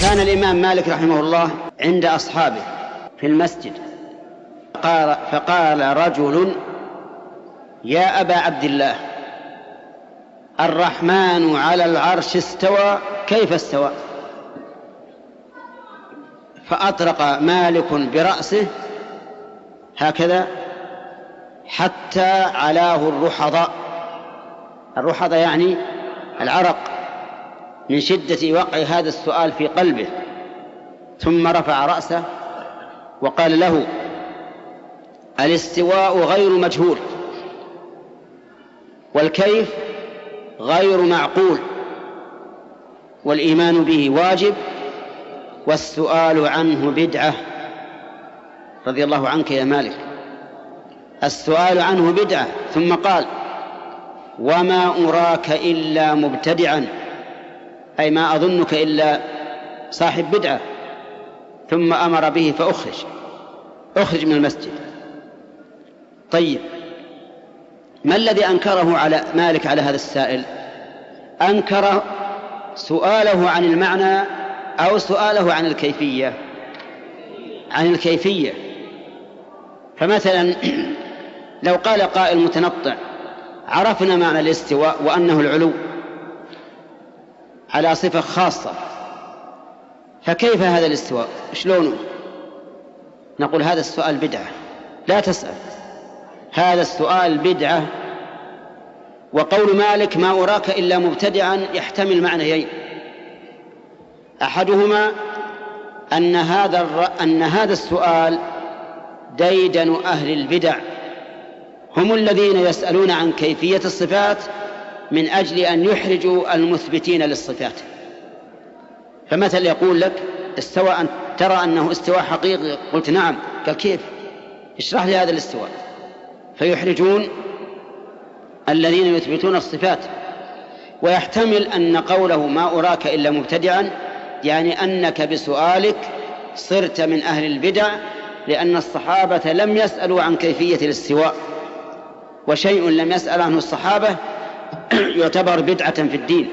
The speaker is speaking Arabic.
كان الإمام مالك رحمه الله عند أصحابه في المسجد فقال رجل: يا أبا عبد الله، الرحمن على العرش استوى، كيف استوى؟ فأطرق مالك برأسه هكذا حتى علاه الرحضاء. الرحضاء يعني العرق من شدة وقع هذا السؤال في قلبه، ثم رفع رأسه وقال له: الاستواء غير مجهول، والكيف غير معقول، والإيمان به واجب، والسؤال عنه بدعة. رضي الله عنك يا مالك، السؤال عنه بدعة. ثم قال: وما أراك إلا مبتدعا، أي ما أظنك إلا صاحب بدعة. ثم أمر به فأخرج من المسجد. طيب، ما الذي أنكره على مالك على هذا السائل؟ أنكر سؤاله عن المعنى أو سؤاله عن الكيفية؟ عن الكيفية. فمثلا لو قال قائل متنطع: عرفنا معنى الاستواء وأنه العلو على صفة خاصة، فكيف هذا الاستواء؟ شلونه؟ نقول: هذا السؤال بدعة، لا تسأل، هذا السؤال بدعة. وقول مالك ما أراك إلا مبتدعا يحتمل معنيين: أحدهما أن هذا السؤال ديدن أهل البدع، هم الذين يسألون عن كيفية الصفات من أجل أن يحرجوا المثبتين للصفات. فمثل يقول لك: استوى، أن ترى أنه استواء حقيقي؟ قلت: نعم. قال: كيف؟ اشرح لي هذا الاستواء. فيحرجون الذين يثبتون الصفات. ويحتمل أن قوله ما أراك إلا مبتدعا يعني أنك بسؤالك صرت من أهل البدع، لأن الصحابة لم يسألوا عن كيفية الاستواء، وشيء لم يسأل عنه الصحابة يعتبر بدعة في الدين.